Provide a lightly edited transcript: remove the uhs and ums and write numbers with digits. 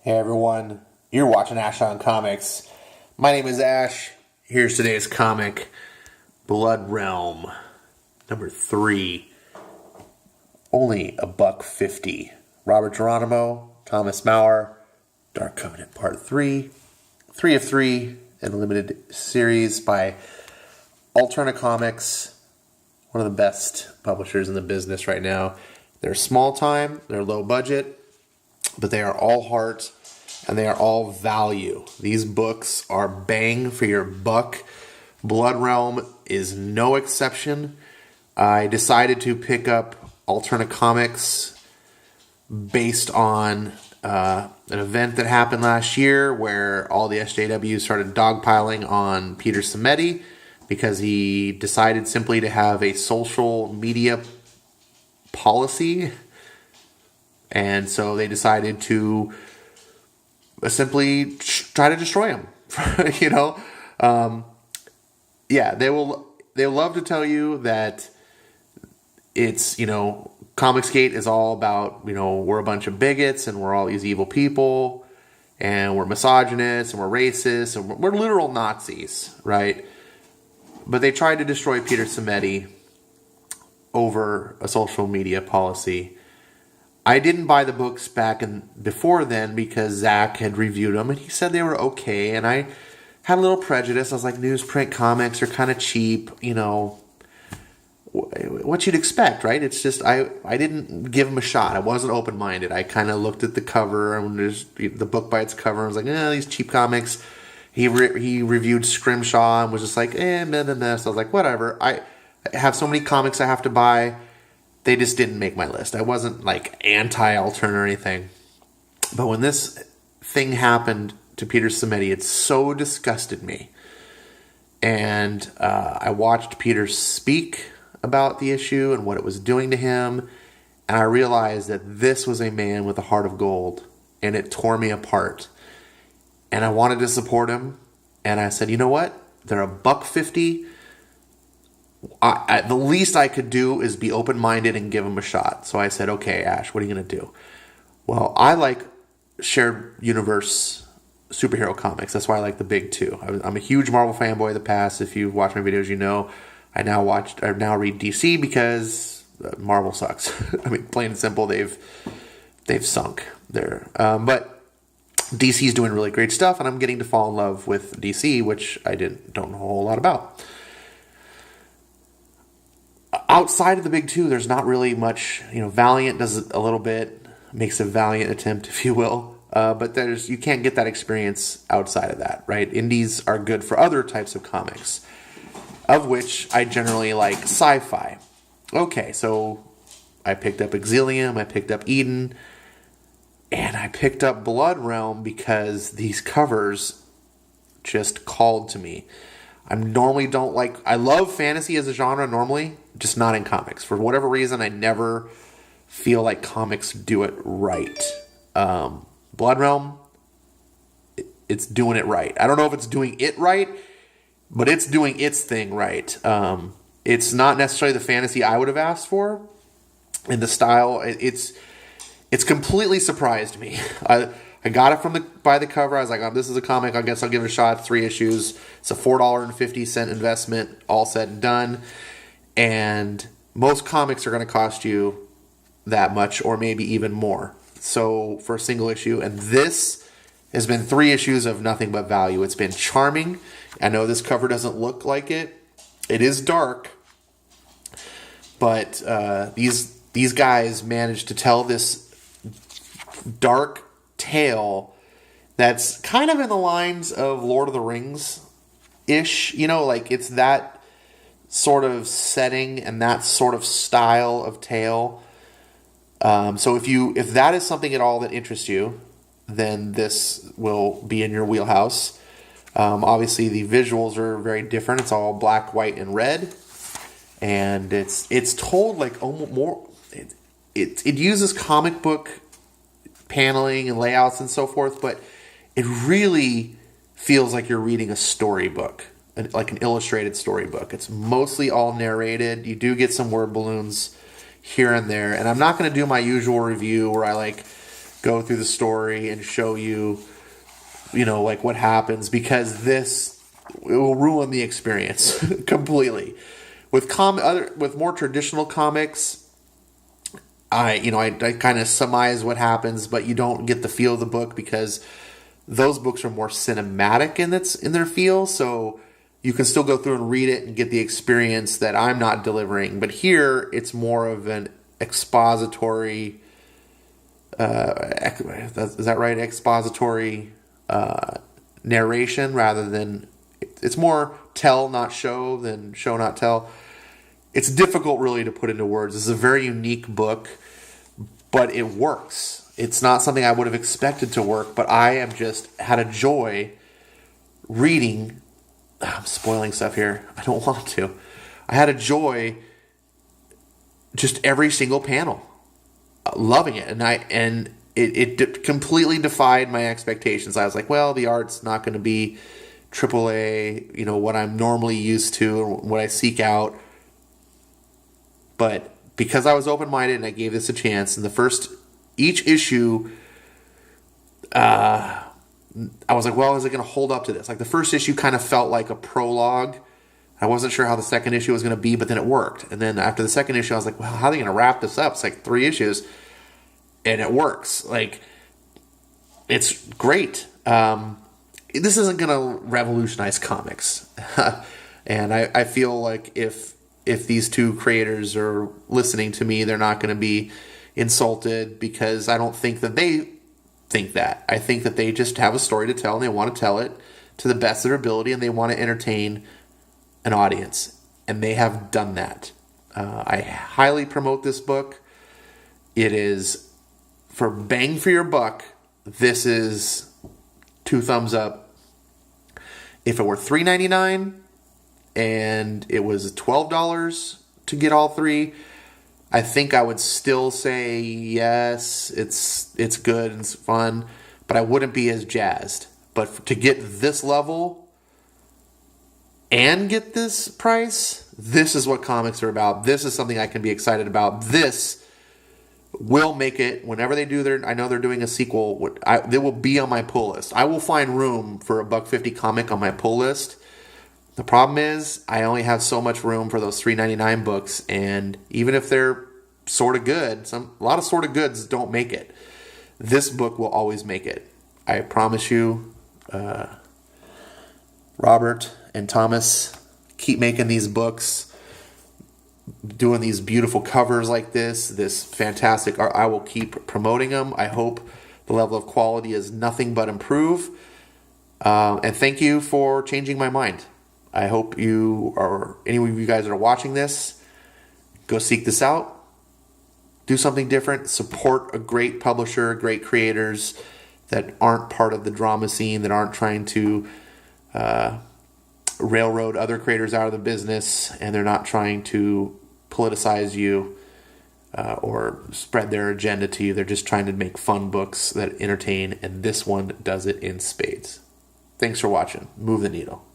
Hey everyone, you're watching Ash on Comics. My name is Ash. Here's today's comic, Blood Realm, number 3. Only $1.50. Robert Geronimo, Thomas Maurer, Dark Covenant Part 3. 3 of 3, in a limited series by Alterna Comics, one of the best publishers in the business right now. They're small time, they're low budget, but they are all heart and they are all value. These books are bang for your buck. Blood Realm is no exception. I decided to pick up Alterna Comics based on an event that happened last year where all the SJWs started dogpiling on Peter Simeti because he decided simply to have a social media policy. And so they decided to simply try to destroy him. They love to tell you that it's, Comicsgate is all about, we're a bunch of bigots and we're all these evil people and we're misogynists and we're racist and we're literal Nazis, right? But they tried to destroy Peter Simeti over a social media policy. I didn't buy the books before then because Zach had reviewed them and he said they were okay. And I had a little prejudice. I was like, newsprint comics are kind of cheap, what you'd expect, right? It's just, I didn't give them a shot. I wasn't open-minded. I kind of looked at the cover and there's the book by its cover. I was like, these cheap comics. He reviewed Scrimshaw and was just like, So I was like, whatever. I have so many comics I have to buy. They just didn't make my list. I wasn't like anti-Altern or anything. But when this thing happened to Peter Simeti, it so disgusted me. And I watched Peter speak about the issue and what it was doing to him. And I realized that this was a man with a heart of gold. And it tore me apart. And I wanted to support him. And I said, you know what? They're $1.50. The least I could do is be open-minded and give him a shot. So I said, okay, Ash, what are you going to do? Well, I like shared universe superhero comics. That's why I like the big two. I'm a huge Marvel fanboy of the past. If you've watched my videos, you know I now read DC because Marvel sucks. I mean, plain and simple, they've sunk there. But DC's doing really great stuff, and I'm getting to fall in love with DC, which I don't know a whole lot about. Outside of the big two, there's not really much. Valiant does it a little bit, makes a valiant attempt, if you will. But you can't get that experience outside of that, right? Indies are good for other types of comics, of which I generally like sci-fi. Okay, so I picked up Exilium, I picked up Eden, and I picked up Blood Realm because these covers just called to me. I love fantasy as a genre normally, just not in comics. For whatever reason, I never feel like comics do it right. Blood Realm, it's doing it right. I don't know if it's doing it right, but it's doing its thing right. It's not necessarily the fantasy I would have asked for. In the style, it's completely surprised me. I got it by the cover. I was like, this is a comic. I guess I'll give it a shot. 3 issues. It's a $4.50 investment, all said and done. And most comics are going to cost you that much or maybe even more. So for a single issue. And this has been 3 issues of nothing but value. It's been charming. I know this cover doesn't look like it. It is dark. But these guys managed to tell this dark tale that's kind of in the lines of Lord of the Rings-ish. It's that sort of setting and that sort of style of tale. So if that is something at all that interests you, then this will be in your wheelhouse. Obviously, the visuals are very different. It's all black, white, and red. And it's told like almost more... It uses comic book paneling and layouts and so forth, but it really feels like you're reading a storybook, like an illustrated storybook. It's mostly all narrated. You do get some word balloons here and there, and I'm not going to do my usual review where I go through the story and show you, like what happens, because it will ruin the experience completely. With more traditional comics, I kind of surmise what happens, but you don't get the feel of the book because those books are more cinematic in their feel. So you can still go through and read it and get the experience that I'm not delivering. But here, it's more of an expository. Is that right? Expository narration rather than it's more tell not show than show not tell. It's difficult really to put into words. This is a very unique book, but it works. It's not something I would have expected to work, but I have just had a joy reading. I'm spoiling stuff here. I don't want to. I had a joy just every single panel, loving it, and it completely defied my expectations. I was like, well, the art's not going to be AAA, what I'm normally used to and what I seek out. But because I was open-minded and I gave this a chance, and each issue, I was like, well, is it going to hold up to this? Like the first issue kind of felt like a prologue. I wasn't sure how the second issue was going to be, but then it worked. And then after the second issue, I was like, well, how are they going to wrap this up? It's like 3 issues, and it works. Like, it's great. This isn't going to revolutionize comics. And I feel like if these two creators are listening to me, they're not going to be insulted, because I don't think that they think that. I think that they just have a story to tell and they want to tell it to the best of their ability, and they want to entertain an audience, and they have done that. I highly promote this book. It is, for bang for your buck, this is 2 thumbs up. If it were $3.99 and it was $12 to get all 3, I think I would still say yes, it's good and it's fun, but I wouldn't be as jazzed. But to get this level and get this price, this is what comics are about. This is something I can be excited about. This will make it, whenever they do I know they're doing a sequel, they will be on my pull list. I will find room for a $1.50 comic on my pull list. The problem is, I only have so much room for those $3.99 books, and even if they're sort of good, a lot of sort of goods don't make it. This book will always make it. I promise you. Robert and Thomas, keep making these books, doing these beautiful covers like this fantastic art. I will keep promoting them. I hope the level of quality is nothing but improve. And thank you for changing my mind. I hope any of you guys that are watching this, go seek this out. Do something different. Support a great publisher, great creators that aren't part of the drama scene, that aren't trying to railroad other creators out of the business, and they're not trying to politicize you or spread their agenda to you. They're just trying to make fun books that entertain, and this one does it in spades. Thanks for watching. Move the needle.